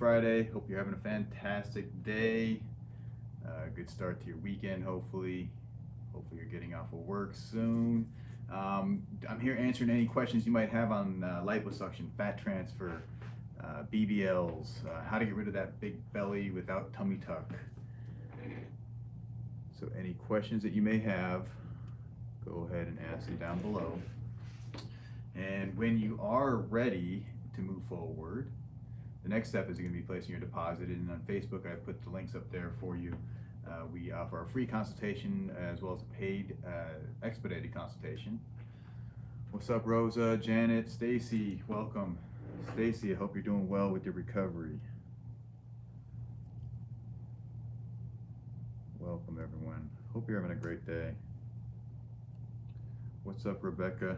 Friday. Hope you're having a fantastic day. Good start to your weekend, hopefully. Hopefully you're getting off of work soon. I'm here answering any questions you might have on liposuction, fat transfer, BBLs, how to get rid of that big belly without tummy tuck. So any questions that you may have, go ahead and ask them down below. And when you are ready to move forward, the next step is going to be placing your deposit. And on Facebook, I put the links up there for you. We offer a free consultation as well as a paid expedited consultation. What's up, Rosa, Janet, Stacy? Welcome. Stacy, I hope you're doing well with your recovery. Welcome, everyone. Hope you're having a great day. What's up, Rebecca?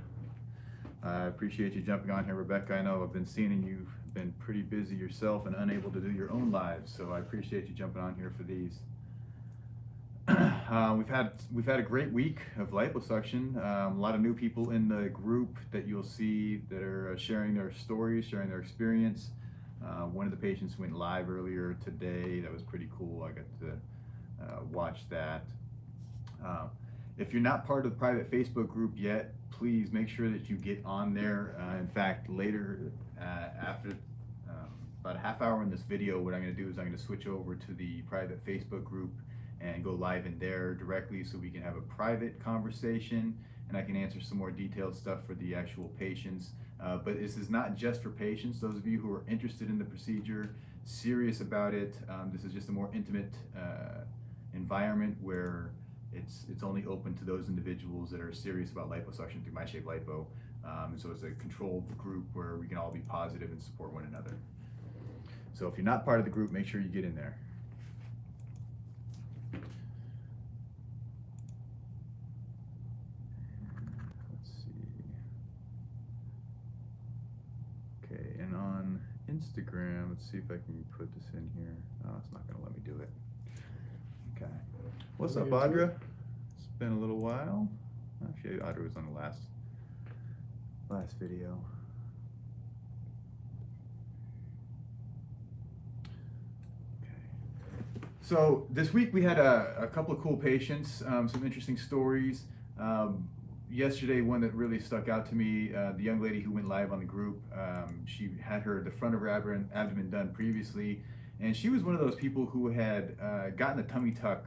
I appreciate you jumping on here, Rebecca. I know I've been seeing you've been pretty busy yourself and unable to do your own lives, so I appreciate you jumping on here for these. We've had a great week of liposuction. A lot of new people in the group that you'll see that are sharing their stories, sharing their experience. One of the patients went live earlier today. That was pretty cool. I got to watch that. If you're not part of the private Facebook group yet, please make sure that you get on there. In fact, later after about a half hour in this video, what I'm going to do is I'm going to switch over to the private Facebook group and go live in there directly so we can have a private conversation and I can answer some more detailed stuff for the actual patients. But this is not just for patients. Those of you who are interested in the procedure, serious about it, this is just a more intimate environment where it's only open to those individuals that are serious about liposuction through MyShape Lipo. So it's a controlled group where we can all be positive and support one another. So if you're not part of the group, make sure you get in there. Let's see. Okay, and on Instagram, let's see if I can put this in here. Oh, it's not gonna let me do it. Okay. What's up, Audra? It's been a little while. Actually, Audra was on the last video. Okay. So this week we had a couple of cool patients, some interesting stories. Yesterday, one that really stuck out to me, the young lady who went live on the group, she had the front of her abdomen done previously, and she was one of those people who had gotten a tummy tuck,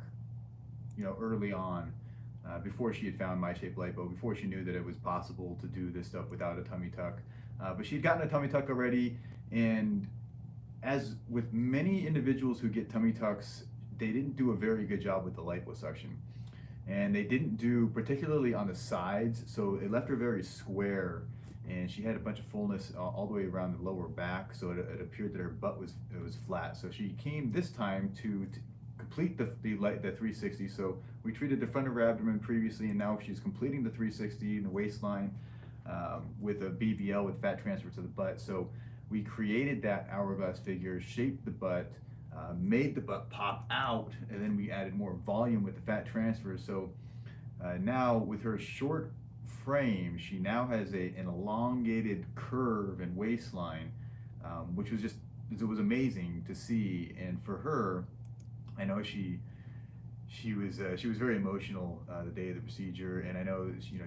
early on, before she had found MyShape Lipo, before she knew that it was possible to do this stuff without a tummy tuck. But she'd gotten a tummy tuck already, and as with many individuals who get tummy tucks, they didn't do a very good job with the liposuction. And they didn't do particularly on the sides, so it left her very square, and she had a bunch of fullness all the way around the lower back, so it appeared that her butt was flat. So she came this time to complete the 360. So we treated the front of her abdomen previously, and now she's completing the 360 in the waistline with a BBL with fat transfer to the butt. So we created that hourglass figure, shaped the butt, made the butt pop out, and then we added more volume with the fat transfer. So now with her short frame, she now has an elongated curve and waistline, which was it was amazing to see. And for her, I know she was very emotional the day of the procedure, and I know she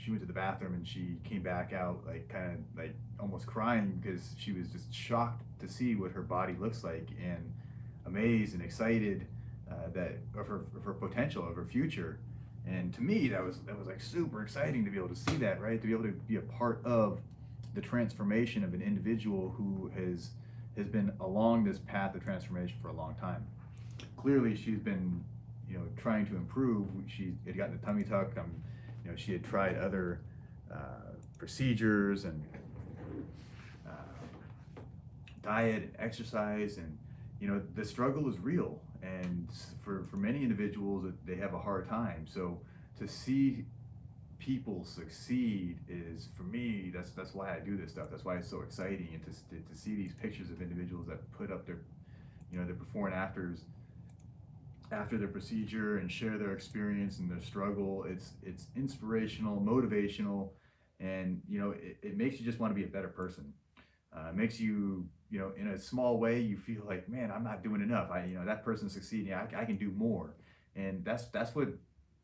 went to the bathroom and she came back out kind of almost crying because she was just shocked to see what her body looks like and amazed and excited of her potential, of her future. And to me, that was super exciting to be able to see that, right? To be able to be a part of the transformation of an individual who has been along this path of transformation for a long time. Clearly, she's been, trying to improve. She had gotten a tummy tuck. She had tried other procedures and diet and exercise, and the struggle is real. And for many individuals, they have a hard time. So to see people succeed is, for me, that's why I do this stuff. That's why it's so exciting, and to see these pictures of individuals that put up their before and afters after their procedure and share their experience and their struggle. It's inspirational, motivational, and it makes you just want to be a better person. Makes you, in a small way, you feel like, man, I'm not doing enough. That person's succeeding. I can do more. And that's what,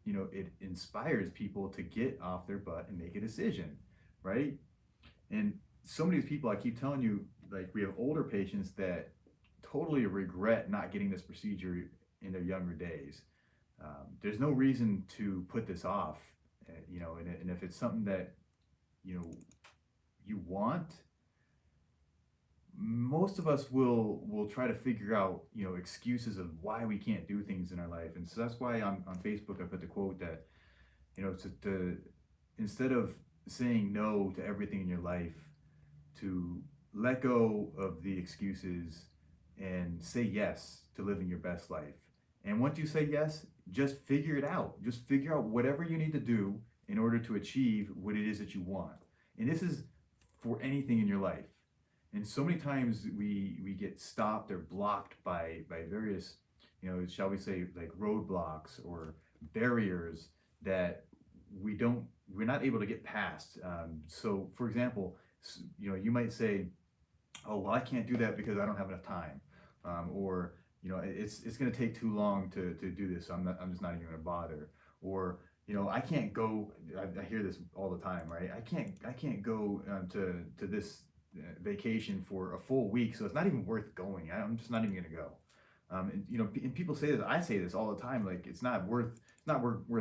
it inspires people to get off their butt and make a decision, right? And so many people, I keep telling you, like we have older patients that totally regret not getting this procedure in their younger days. There's no reason to put this off, and if it's something that, you know, you want, most of us will try to figure out, excuses of why we can't do things in our life. And so that's why on Facebook I put the quote that, to instead of saying no to everything in your life, to let go of the excuses and say yes to living your best life. And once you say yes, just figure it out. Just figure out whatever you need to do in order to achieve what it is that you want. And this is for anything in your life. And so many times we get stopped or blocked by various, shall we say, like roadblocks or barriers that we're not able to get past. So for example, you might say, oh, well, I can't do that because I don't have enough time. Or, it's going to take too long to do this, so I'm just not even going to bother. Or, I can't go, I hear this all the time, right? I can't go to this vacation for a full week, so it's not even worth going. I'm just not even going to go. And people say this, I say this all the time, like it's not worth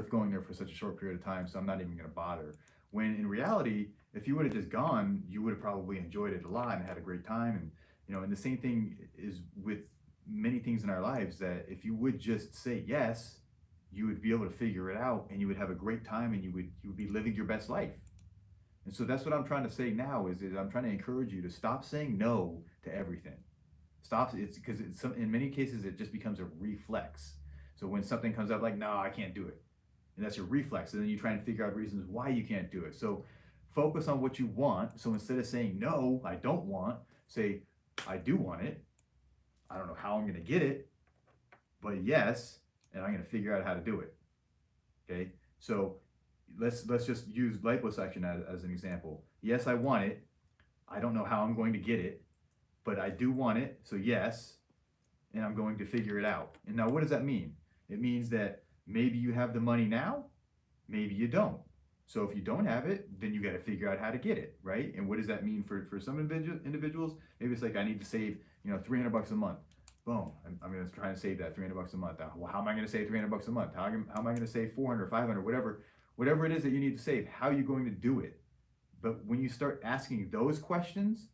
going there for such a short period of time, so I'm not even going to bother. When in reality, if you would have just gone, you would have probably enjoyed it a lot and had a great time. And the same thing is with many things in our lives, that if you would just say yes, you would be able to figure it out and you would have a great time and you would be living your best life. And so that's what I'm trying to say now is I'm trying to encourage you to stop saying no to everything. Stop. It's because in many cases it just becomes a reflex. So when something comes up like, no, I can't do it. And that's your reflex. And then you try and figure out reasons why you can't do it. So focus on what you want. So instead of saying, no, I don't want, say, I do want it. I don't know how I'm going to get it, but yes, and I'm going to figure out how to do it. Okay. So let's just use liposuction as an example. Yes, I want it. I don't know how I'm going to get it, but I do want it. So yes, and I'm going to figure it out. And now what does that mean? It means that maybe you have the money now, maybe you don't. So if you don't have it, then you got to figure out how to get it, right? And what does that mean for some individuals? Maybe it's like, I need to save, $300 a month. Boom, I'm going to try and save that $300 a month. Well, how am I going to save $300 a month? How am I going to save 400, 500, whatever it is that you need to save? How are you going to do it? But when you start asking those questions,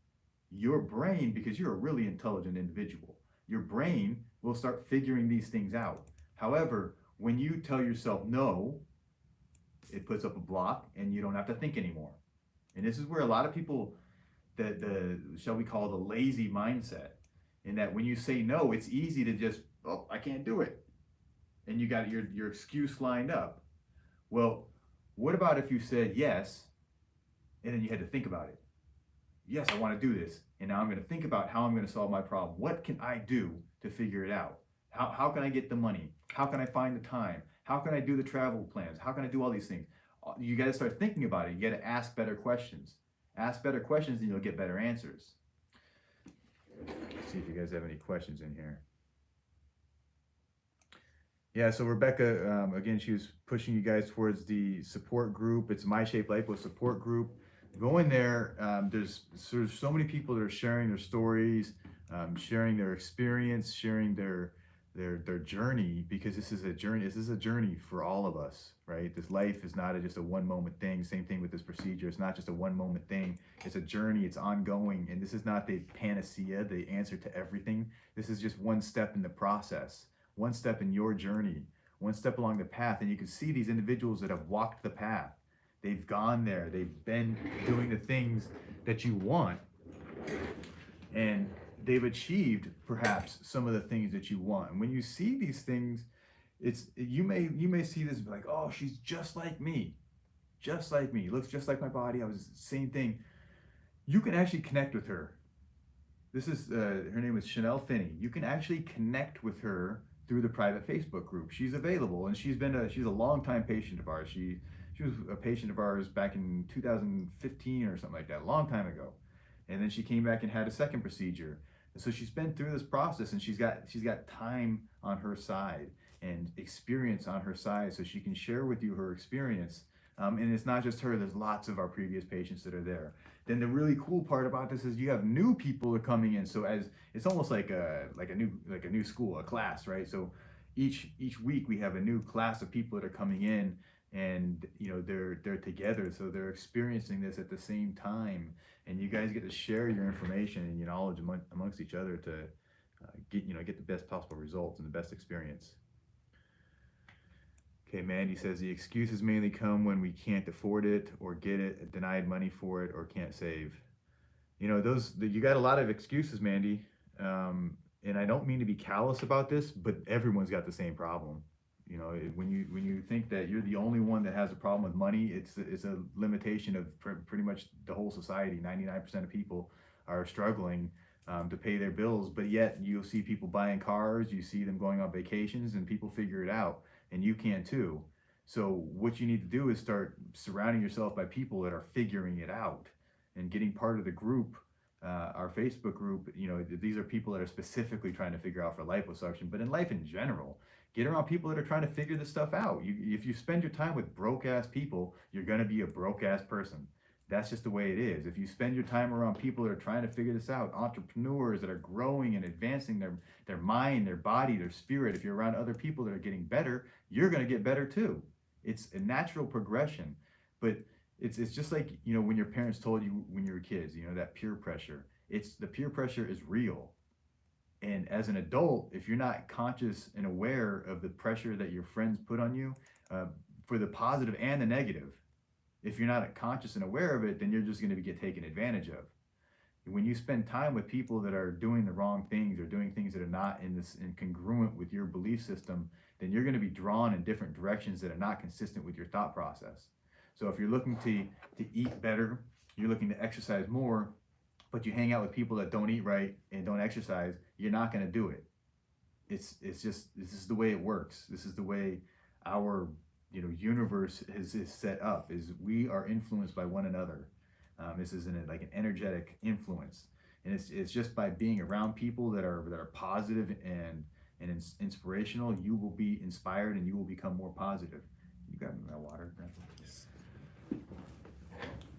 your brain, because you're a really intelligent individual, your brain will start figuring these things out. However, when you tell yourself no, it puts up a block and you don't have to think anymore. And this is where a lot of people, the shall we call the lazy mindset, in that when you say no, it's easy to just, oh, I can't do it. And you got your excuse lined up. Well, what about if you said yes, and then you had to think about it? Yes, I want to do this. And now I'm going to think about how I'm going to solve my problem. What can I do to figure it out? How can I get the money? How can I find the time? How can I do the travel plans? How can I do all these things? You got to start thinking about it. You got to ask better questions. Ask better questions and you'll get better answers. Let's see if you guys have any questions in here. Yeah, so Rebecca, again, she was pushing you guys towards the support group. It's My Shape Lipo support group. Go in there. There's so many people that are sharing their stories, sharing their experience, sharing their journey, because this is a journey. This is a journey for all of us, right? This life is not just a one moment thing. Same thing with this procedure. It's not just a one moment thing. It's a journey. It's ongoing. And this is not the panacea, the answer to everything. This is just one step in the process, one step in your journey, one step along the path. And you can see these individuals that have walked the path. They've gone there. They've been doing the things that you want. And they've achieved perhaps some of the things that you want. And when you see these things, you may see this and be like, oh, she's just like me. Just like me. Looks just like my body. I was the same thing. You can actually connect with her. This is her name is Chanel Finney. You can actually connect with her through the private Facebook group. She's available, and she's a longtime patient of ours. She was a patient of ours back in 2015 or something like that, a long time ago. And then she came back and had a second procedure. And so she's been through this process, and she's got time on her side and experience on her side, so she can share with you her experience. And it's not just her, there's lots of our previous patients that are there. Then the really cool part about this is you have new people that are coming in. So as it's almost like a new school, a class, right? So each week we have a new class of people that are coming in, and they're together, so they're experiencing this at the same time, and you guys get to share your information and your knowledge amongst each other to get the best possible results and the best experience. Okay, Mandy says the excuses mainly come when we can't afford it or get it, denied money for it, or can't save. You got a lot of excuses, Mandy. And I don't mean to be callous about this, but everyone's got the same problem. When you think that you're the only one that has a problem with money, it's a limitation of pretty much the whole society. 99% of people are struggling to pay their bills, but yet you'll see people buying cars, you see them going on vacations, and people figure it out, and you can too. So what you need to do is start surrounding yourself by people that are figuring it out and getting part of the group. Our Facebook group, these are people that are specifically trying to figure out for liposuction, but in life in general, get around people that are trying to figure this stuff out. If you spend your time with broke ass people, you're going to be a broke ass person. That's just the way it is. If you spend your time around people that are trying to figure this out, entrepreneurs that are growing and advancing their mind, their body, their spirit, if you're around other people that are getting better, you're going to get better too. It's a natural progression. But it's just like, when your parents told you when you were kids, that peer pressure. The peer pressure is real. And as an adult, if you're not conscious and aware of the pressure that your friends put on you, for the positive and the negative, if you're not conscious and aware of it, then you're just going to get taken advantage of. When you spend time with people that are doing the wrong things or doing things that are not congruent with your belief system, then you're going to be drawn in different directions that are not consistent with your thought process. So if you're looking to eat better, you're looking to exercise more, but you hang out with people that don't eat right and don't exercise, you're not going to do it. It's just, this is the way it works. This is the way our universe is set up, is we are influenced by one another. This is like an energetic influence, and it's just by being around people that are positive and inspirational, you will be inspired and you will become more positive. You got my water, Grandpa?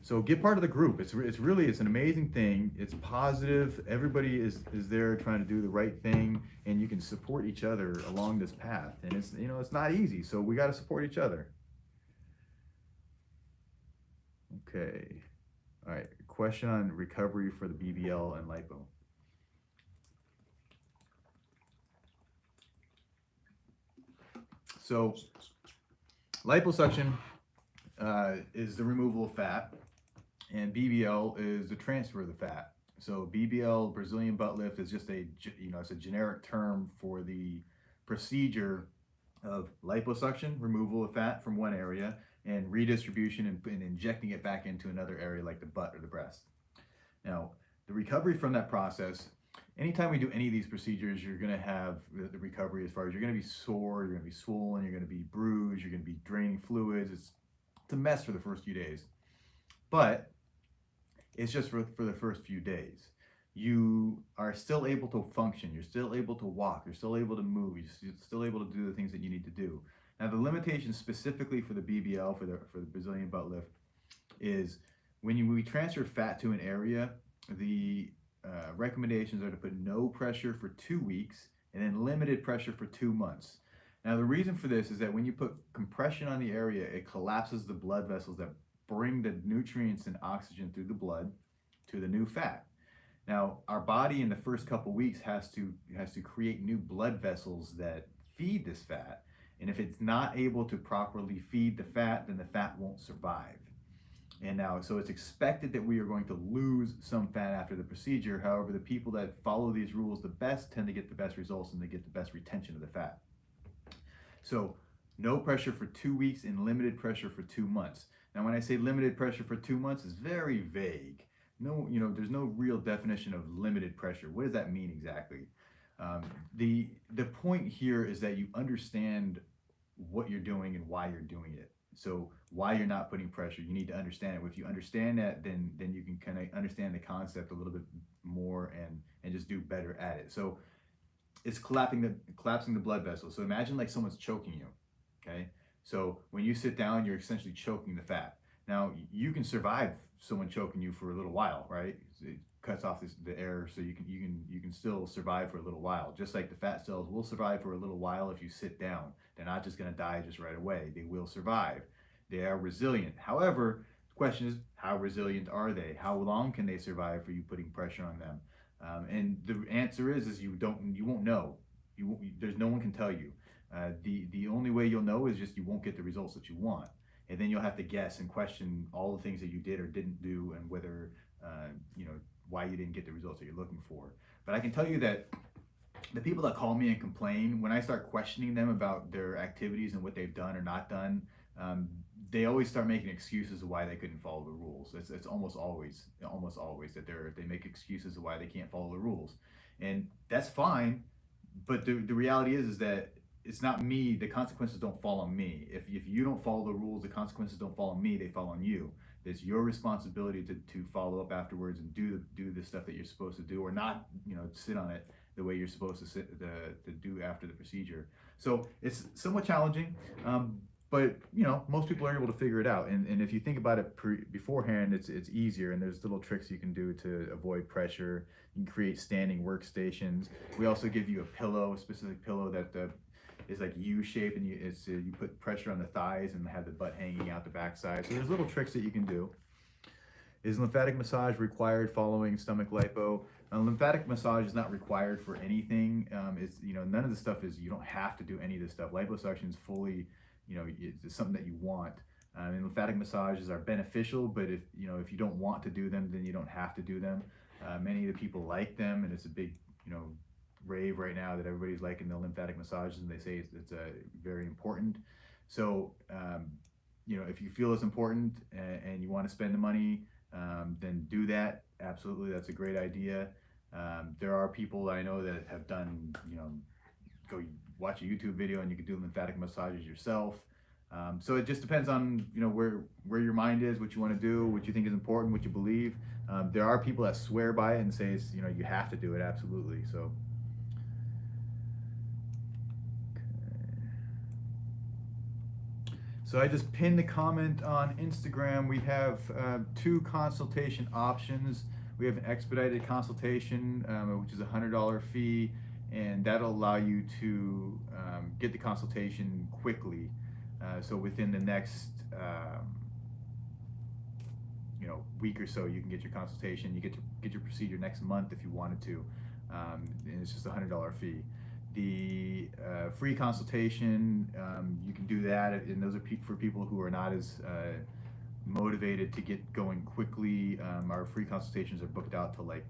So get part of the group. It's an amazing thing. It's positive. Everybody is there trying to do the right thing, and you can support each other along this path. And it's not easy, so we got to support each other. Okay. All right. Question on recovery for the BBL and lipo. So liposuction is the removal of fat, and BBL is the transfer of the fat. So BBL, Brazilian butt lift, is just it's a generic term for the procedure of liposuction, removal of fat from one area, and redistribution and injecting it back into another area like the butt or the breast. Now, the recovery from that process, anytime we do any of these procedures, you're going to have the recovery as far as you're going to be sore, you're going to be swollen, you're going to be bruised, you're going to be draining fluids. It's a mess for the first few days. But it's just for the first few days. You are still able to function, you're still able to walk, you're still able to move, you're still able to do the things that you need to do. Now, the limitation specifically for the BBL, for the Brazilian butt lift, is when we transfer fat to an area, the recommendations are to put no pressure for 2 weeks and then limited pressure for 2 months. Now, the reason for this is that when you put compression on the area, it collapses the blood vessels that bring the nutrients and oxygen through the blood to the new fat. Now, our body in the first couple weeks has to create new blood vessels that feed this fat. And if it's not able to properly feed the fat, then the fat won't survive. And now, so it's expected that we are going to lose some fat after the procedure. However, the people that follow these rules the best tend to get the best results and they get the best retention of the fat. So no pressure for 2 weeks and limited pressure for 2 months. Now, when I say limited pressure for 2 months, it's very vague. No, there's no real definition of limited pressure. What does that mean exactly? The point here is that you understand what you're doing and why you're doing it. So why you're not putting pressure, you need to understand it. If you understand that, then you can kind of understand the concept a little bit more and just do better at it. So it's collapsing the blood vessels. So imagine like someone's choking you. Okay, so when you sit down, you're essentially choking the fat. Now you can survive someone choking you for a little while, right? It cuts off the air, so you can still survive for a little while. Just like the fat cells will survive for a little while if you sit down. They're not just going to die just right away. They will survive. They are resilient. However, the question is, how resilient are they? How long can they survive for you putting pressure on them? And the answer is you won't know. There's no one can tell you. The only way you'll know is just you won't get the results that you want, and then you'll have to guess and question all the things that you did or didn't do, and whether why you didn't get the results that you're looking for. But I can tell you that the people that call me and complain, when I start questioning them about their activities and what they've done or not done, they always start making excuses of why they couldn't follow the rules. It's almost always that they make excuses of why they can't follow the rules, and that's fine. But the reality is that it's not me. The consequences don't fall on me. If you don't follow the rules, the consequences don't fall on me. They fall on you. It's your responsibility to follow up afterwards and do the stuff that you're supposed to do, or not sit on it the way you're supposed to do after the procedure. So it's somewhat challenging, but most people are able to figure it out. And if you think about it beforehand, it's easier. And there's little tricks you can do to avoid pressure. You can create standing workstations. We also give you a specific pillow that is like U-shaped, and you put pressure on the thighs and have the butt hanging out the backside. So there's little tricks that you can do. Is lymphatic massage required following stomach lipo? Lymphatic massage is not required for anything. It's none of the stuff is, you don't have to do any of this stuff. Liposuction is fully, it's something that you want. And lymphatic massages are beneficial, but if you don't want to do them, then you don't have to do them. Many of the people like them, and it's a big rave right now that everybody's liking the lymphatic massages, and they say it's very important. So if you feel it's important and you want to spend the money, then do that. Absolutely, that's a great idea. There are people I know that have done, go watch a YouTube video and you can do lymphatic massages yourself. So it just depends on where your mind is, what you want to do, what you think is important, what you believe. There are people that swear by it and say it's, you have to do it. Absolutely. So. So I just pinned the comment on Instagram. We have 2 consultation options. We have an expedited consultation, which is a $100 fee, and that'll allow you to get the consultation quickly. So within the next week or so, you can get your consultation. You get to get your procedure next month if you wanted to, and it's just a $100 fee. The free consultation, you can do that, and those are for people who are not as motivated to get going quickly. Our free consultations are booked out till like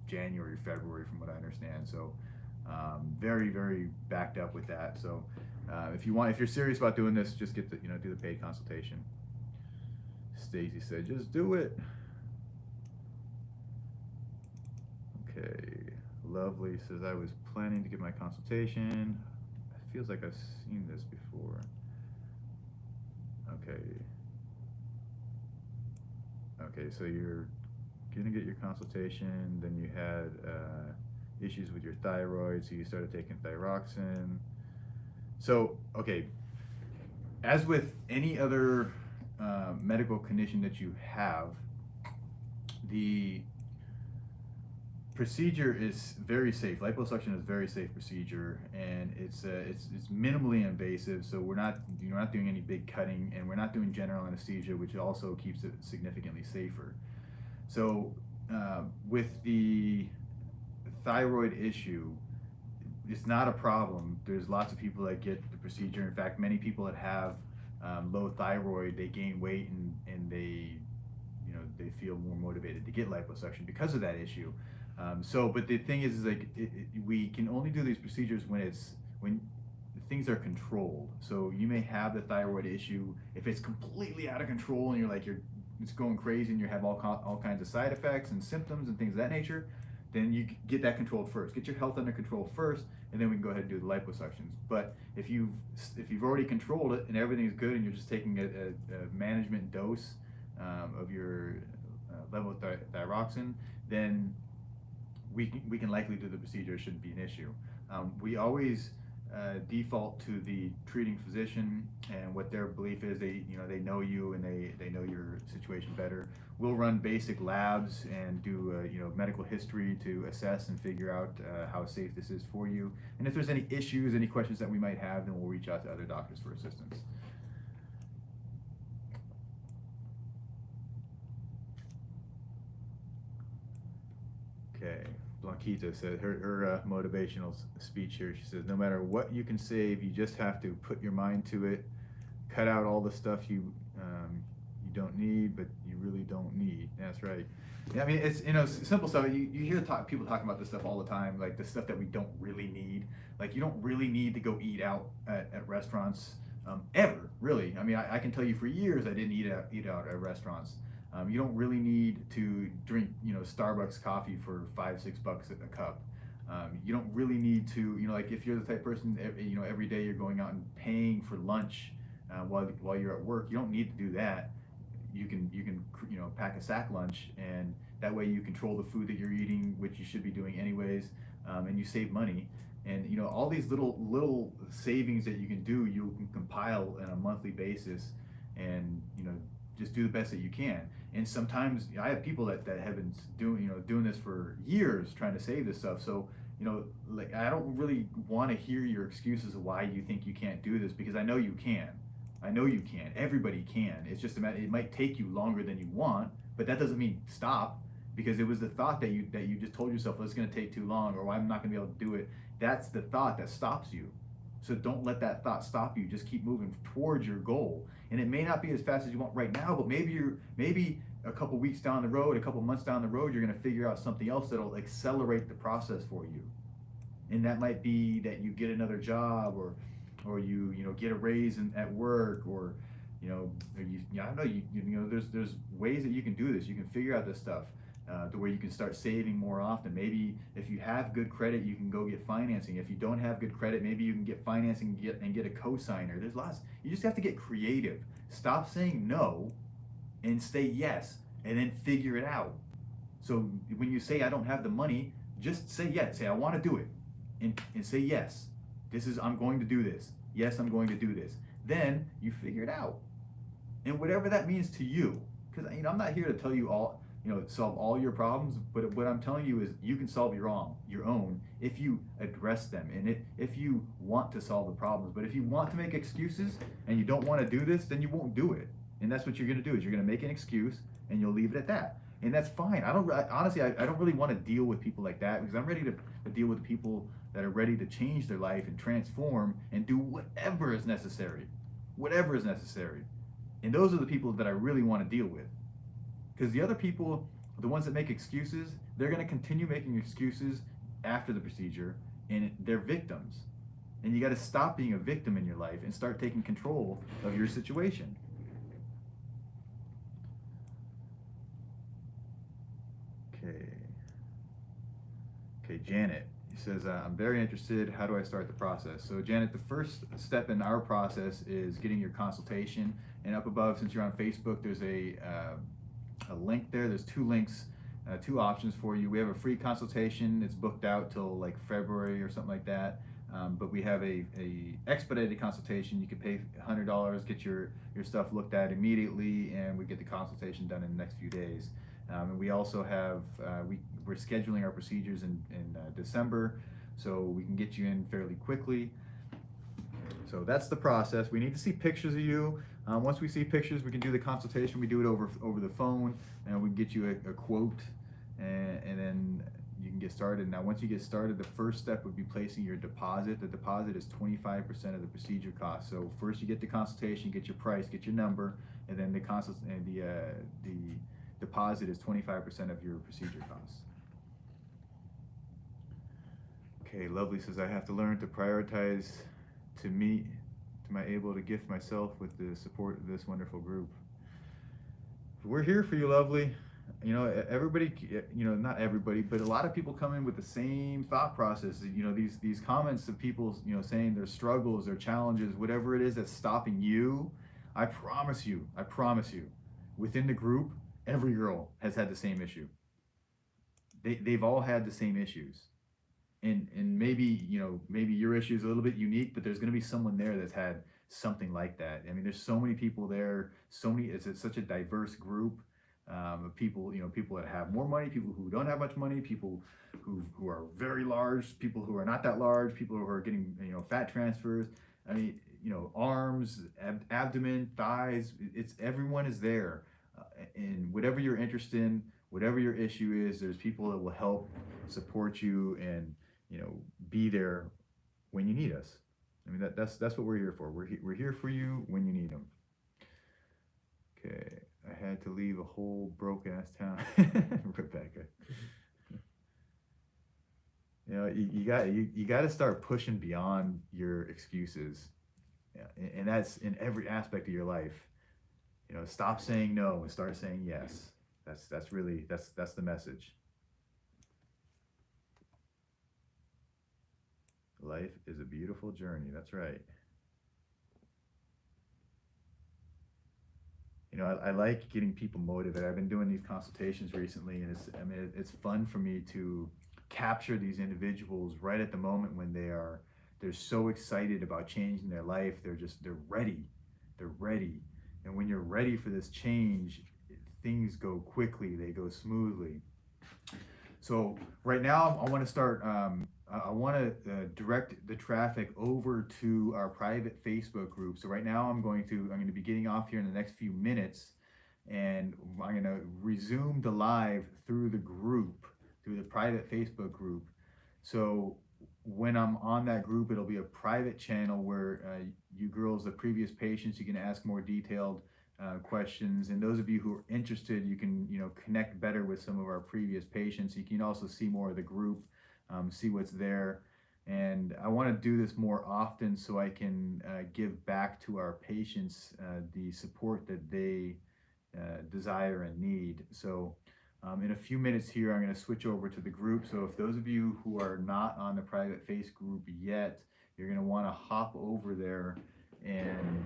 January, February, from what I understand. So very, very backed up with that. So if you're serious about doing this, just do the paid consultation. Stacy said, just do it. Okay. Lovely says, I was planning to get my consultation. It feels like I've seen this before. Okay, so you're gonna get your consultation, then you had issues with your thyroid, so you started taking thyroxine. So, okay, as with any other medical condition that you have, the procedure is very safe. Liposuction is a very safe procedure, and it's minimally invasive. So you're not doing any big cutting, and we're not doing general anesthesia, which also keeps it significantly safer. So with the thyroid issue, it's not a problem. There's lots of people that get the procedure. In fact, many people that have low thyroid, they gain weight and they feel more motivated to get liposuction because of that issue. But the thing is like we can only do these procedures when things are controlled. So you may have the thyroid issue. If it's completely out of control and it's going crazy and you have all kinds of side effects and symptoms and things of that nature, then you get that controlled first. Get your health under control first, and then we can go ahead and do the liposuctions. But if you've already controlled it and everything's good, and you're just taking a management dose of your level of thyroxine, then we can likely do the procedure. It shouldn't be an issue. We always default to the treating physician and what their belief is. They know you, and they know your situation better. We'll run basic labs and do medical history to assess and figure out how safe this is for you. And if there's any issues, any questions that we might have, then we'll reach out to other doctors for assistance. Okay, Blanquita said her motivational speech here. She says, no matter what you can save, you just have to put your mind to it. Cut out all the stuff you don't need, but you really don't need. That's right. Yeah, I mean, it's simple stuff. You hear people talking about this stuff all the time, like the stuff that we don't really need. Like, you don't really need to go eat out at restaurants ever, really. I mean, I can tell you for years I didn't eat out at restaurants. You don't really need to drink, Starbucks coffee for $5-6 a cup. You don't really need to, like if you're the type of person, every day you're going out and paying for lunch while you're at work. You don't need to do that. You can pack a sack lunch, and that way you control the food that you're eating, which you should be doing anyways, and you save money. And all these little savings that you can do, you can compile on a monthly basis, and just do the best that you can. And sometimes I have people that have been doing this for years, trying to save this stuff. So like, I don't really want to hear your excuses of why you think you can't do this, because I know you can. I know you can. Everybody can. It's just a matter. It might take you longer than you want, but that doesn't mean stop, because it was the thought that you just told yourself, well, it's going to take too long, or I'm not going to be able to do it. That's the thought that stops you. So don't let that thought stop you. Just keep moving towards your goal. And it may not be as fast as you want right now, but maybe a couple weeks down the road, a couple months down the road, you're going to figure out something else that'll accelerate the process for you. And that might be that you get another job, or you get a raise at work, or I don't know, there's ways that you can do this. You can figure out this stuff to where you can start saving more often. Maybe if you have good credit, you can go get financing. If you don't have good credit, maybe you can get financing and get a cosigner. There's lots. You just have to get creative. Stop saying no and say yes, and then figure it out. So when you say I don't have the money, just say yes. Say I want to do it, and say yes. I'm going to do this. Yes, I'm going to do this. Then you figure it out, and whatever that means to you. Because I'm not here to tell you all, solve all your problems. But what I'm telling you is you can solve your own if you address them, and if you want to solve the problems. But if you want to make excuses and you don't want to do this, then you won't do it. And that's what you're going to do, is you're going to make an excuse and you'll leave it at that. And that's fine. Honestly, I don't really want to deal with people like that, because I'm ready to deal with people that are ready to change their life and transform and do whatever is necessary. Whatever is necessary. And those are the people that I really want to deal with. Because the other people, the ones that make excuses, they're going to continue making excuses after the procedure, and they're victims. And you got to stop being a victim in your life and start taking control of your situation. Okay, Janet. He says, I'm very interested. How do I start the process? So Janet, the first step in our process is getting your consultation. And up above, since you're on Facebook, there's a link there. There's two links, two options for you. We have a free consultation. It's booked out till like February or something like that. But we have a expedited consultation. You can pay $100, get your stuff looked at immediately, and we get the consultation done in the next few days. And we also have, we're scheduling our procedures in December, so we can get you in fairly quickly. So that's the process. We need to see pictures of you. Once we see pictures, we can do the consultation. We do it over the phone, and we can get you a quote, and then you can get started. Now, once you get started, the first step would be placing your deposit. The deposit is 25% of the procedure cost. So first you get the consultation, get your price, get your number, and then the deposit is 25% of your procedure costs. Okay, Lovely says, I have to learn to prioritize am I able to gift myself with the support of this wonderful group. We're here for you, Lovely. everybody, not everybody, but a lot of people come in with the same thought process. These comments of people, saying their struggles, their challenges, whatever it is that's stopping you. I promise you, within the group, every girl has had the same issue. They've all had the same issues. And maybe, maybe your issue is a little bit unique, but there's going to be someone there that's had something like that. I mean, there's so many people there, it's such a diverse group, of people, people that have more money, people who don't have much money, people who are very large, people who are not that large, people who are getting, fat transfers. I mean, arms, abdomen, thighs, everyone is there. And whatever you're interested in, whatever your issue is, there's people that will help support you and, be there when you need us. I mean, that's what we're here for. We're here for you when you need them. Okay, I had to leave a whole broke ass town. Rebecca. You got to start pushing beyond your excuses. Yeah, and that's in every aspect of your life. Stop saying no and start saying yes. That's really that's the message. Life is a beautiful journey. That's right. I like getting people motivated. I've been doing these consultations recently, and it's fun for me to capture these individuals right at the moment when they're so excited about changing their life. They're ready. They're ready. And when you're ready for this change, things go quickly. They go smoothly. So right now, I want to start. I want to direct the traffic over to our private Facebook group. So right now, I'm going to be getting off here in the next few minutes, and I'm going to resume the live through the group, through the private Facebook group. So when I'm on that group, it'll be a private channel where you girls, the previous patients, you can ask more detailed questions, and those of you who are interested, you can connect better with some of our previous patients. You can also see more of the group, see what's there, and I want to do this more often so I can give back to our patients the support that they desire and need. So in a few minutes here, I'm going to switch over to the group. So if those of you who are not on the private face group yet, you're going to want to hop over there. And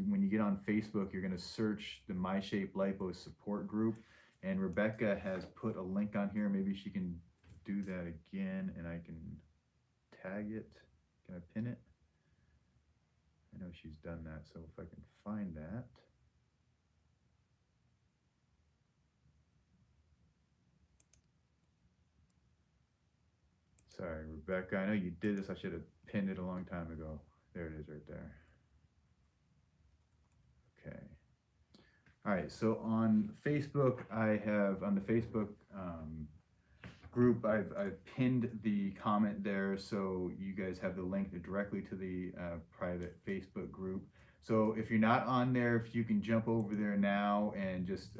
when you get on Facebook, you're going to search the MyShape Lipo support group. And Rebecca has put a link on here. Maybe she can do that again, and I can tag it. Can I pin it? I know she's done that, so if I can find that. Sorry, Rebecca, I know you did this. I should have pinned it a long time ago. There it is right there. Okay. All right, so on Facebook, on the Facebook group, I've pinned the comment there, so you guys have the link directly to the private Facebook group. So if you're not on there, if you can jump over there now and just,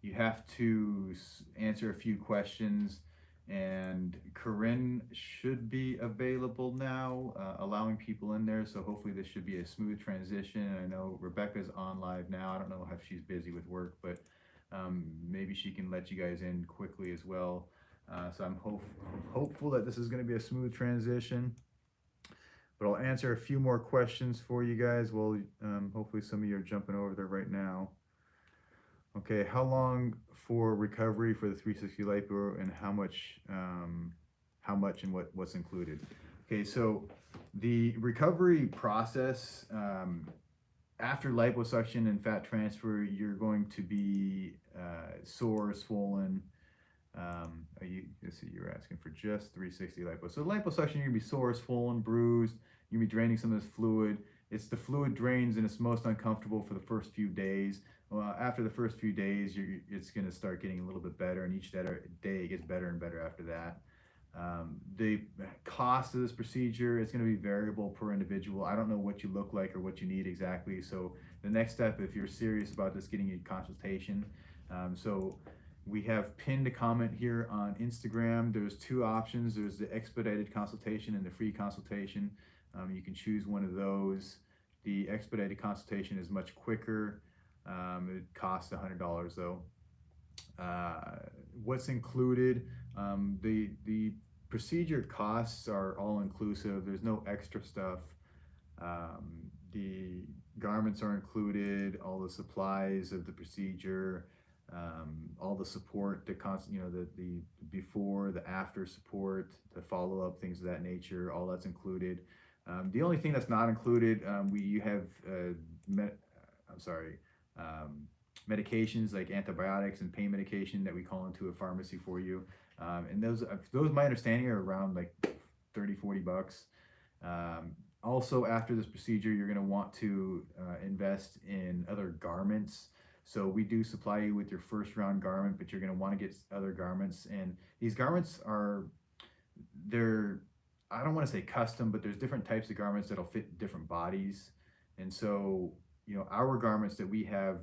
you have to answer a few questions. And Corinne should be available now, allowing people in there. So hopefully this should be a smooth transition. I know Rebecca's on live now. I don't know if she's busy with work, but maybe she can let you guys in quickly as well. So I'm hopeful that this is going to be a smooth transition. But I'll answer a few more questions for you guys. Well, hopefully some of you are jumping over there right now. Okay, how long for recovery for the 360 lipo, and how much and what's included? Okay, so the recovery process, after liposuction and fat transfer, you're going to be sore, swollen. Let's see, you're asking for just 360 lipo. So liposuction, you're gonna be sore, swollen, bruised. You're gonna be draining some of this fluid. It's the fluid drains and it's most uncomfortable for the first few days. Well, after the first few days, it's going to start getting a little bit better, and each day it gets better and better after that. The cost of this procedure is going to be variable per individual. I don't know what you look like or what you need exactly. So the next step, if you're serious about this, getting a consultation. So we have pinned a comment here on Instagram. There's two options. There's the expedited consultation and the free consultation. You can choose one of those. The expedited consultation is much quicker. It costs $100 though. What's included? The procedure costs are all inclusive. There's no extra stuff. The garments are included, all the supplies of the procedure, all the support, the before, the after support, the follow up, things of that nature. All that's included. The only thing that's not included, you have I'm sorry. Medications like antibiotics and pain medication that we call into a pharmacy for you. And those, my understanding, are around like 30-40 bucks. Also, after this procedure, you're going to want to invest in other garments. So we do supply you with your first round garment, but you're going to want to get other garments. And these garments they're, I don't want to say custom, but there's different types of garments that'll fit different bodies. And so, our garments that we have,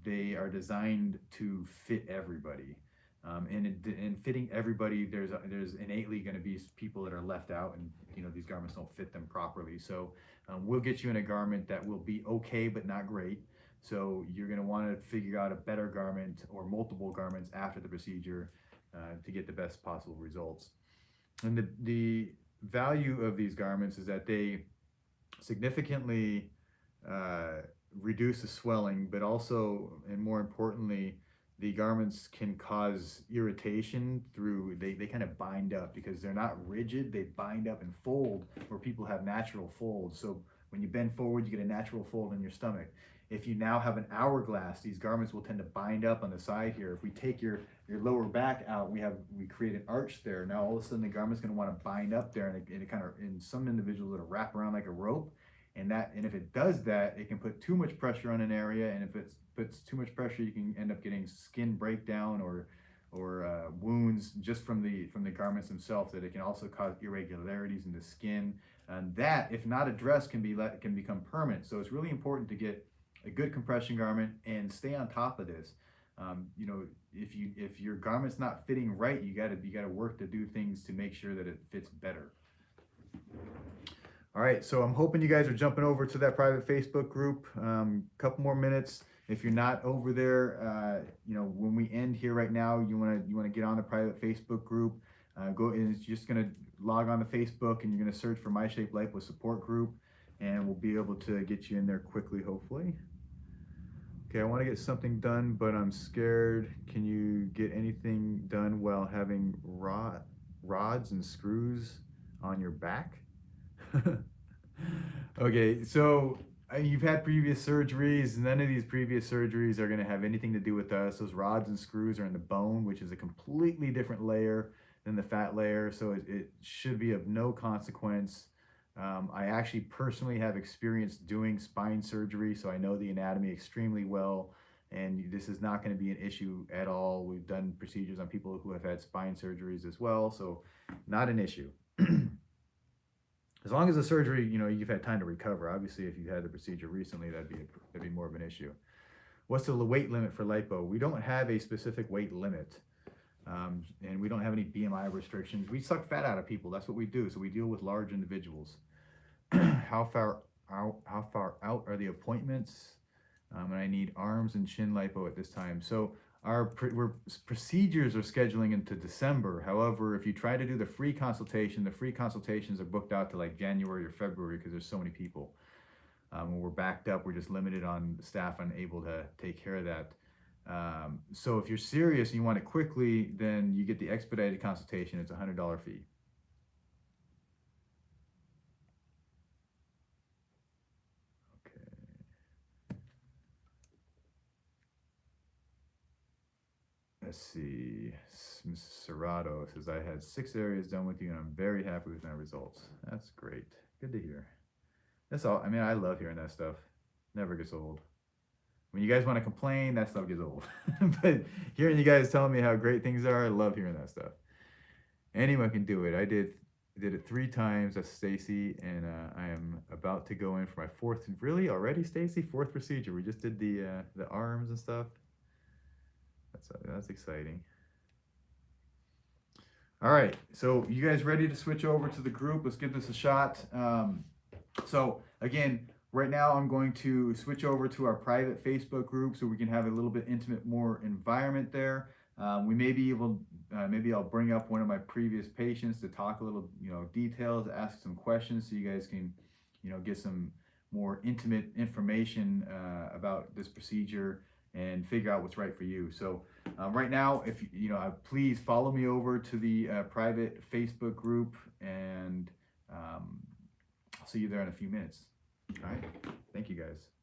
they are designed to fit everybody. And in fitting everybody, there's innately going to be people that are left out, and these garments don't fit them properly. So we'll get you in a garment that will be okay but not great. So you're going to want to figure out a better garment or multiple garments after the procedure to get the best possible results. And the value of these garments is that they significantly reduce the swelling, but also, and more importantly, the garments can cause irritation through, they kind of bind up because they're not rigid. They bind up and fold where people have natural folds. So when you bend forward, you get a natural fold in your stomach. If you now have an hourglass, these garments will tend to bind up on the side here. If we take your lower back out, we create an arch there. Now all of a sudden the garment's going to want to bind up there, and it kind of, in some individuals, it'll wrap around like a rope. And if it does that, it can put too much pressure on an area, and if it puts too much pressure, you can end up getting skin breakdown or wounds just from the garments themselves. That it can also cause irregularities in the skin, and that, if not addressed, can become permanent. So it's really important to get a good compression garment and stay on top of this. If your garment's not fitting right, you gotta work to do things to make sure that it fits better. All right, so I'm hoping you guys are jumping over to that private Facebook group. Couple more minutes. If you're not over there, when we end here right now, you wanna get on the private Facebook group. And it's just gonna log on to Facebook, and you're gonna search for My Shape Lipo Support Group, and we'll be able to get you in there quickly, hopefully. Okay, I want to get something done, but I'm scared. Can you get anything done while having rods and screws on your back? Okay, so you've had previous surgeries. None of these previous surgeries are going to have anything to do with us. Those rods and screws are in the bone, which is a completely different layer than the fat layer, so it should be of no consequence. I actually personally have experience doing spine surgery, so I know the anatomy extremely well, and this is not going to be an issue at all. We've done procedures on people who have had spine surgeries as well, so not an issue. As long as the surgery, you've had time to recover. Obviously, if you had the procedure recently, that'd be more of an issue. What's the weight limit for lipo? We don't have a specific weight limit, and we don't have any BMI restrictions. We suck fat out of people. That's what we do. So we deal with large individuals. How far out are the appointments? And I need arms and chin lipo at this time. So our procedures are scheduling into December. However, if you try to do the free consultations are booked out to like January or February because there's so many people. When we're backed up, we're just limited on staff unable to take care of that. So if you're serious and you want it quickly, then you get the expedited consultation. It's a $100 fee. Let's see. Mrs. Serrato says, I had 6 areas done with you and I'm very happy with my results. That's great. Good to hear. That's all. I mean, I love hearing that stuff. Never gets old. When you guys want to complain, that stuff gets old. But hearing you guys telling me how great things are, I love hearing that stuff. Anyone can do it. I did it 3 times. That's Stacy, and I am about to go in for my 4th. Really, already, Stacy? 4th procedure. We just did the arms and stuff. That's exciting. All right, so you guys ready to switch over to the group? Let's give this a shot. So again, right now I'm going to switch over to our private Facebook group so we can have a little bit intimate, more environment there. We may be able, maybe I'll bring up one of my previous patients to talk a little, details, ask some questions so you guys can, get some more intimate information about this procedure and figure out what's right for you. So right now, if please follow me over to the private Facebook group, and I'll see you there in a few minutes. All right. Thank you guys.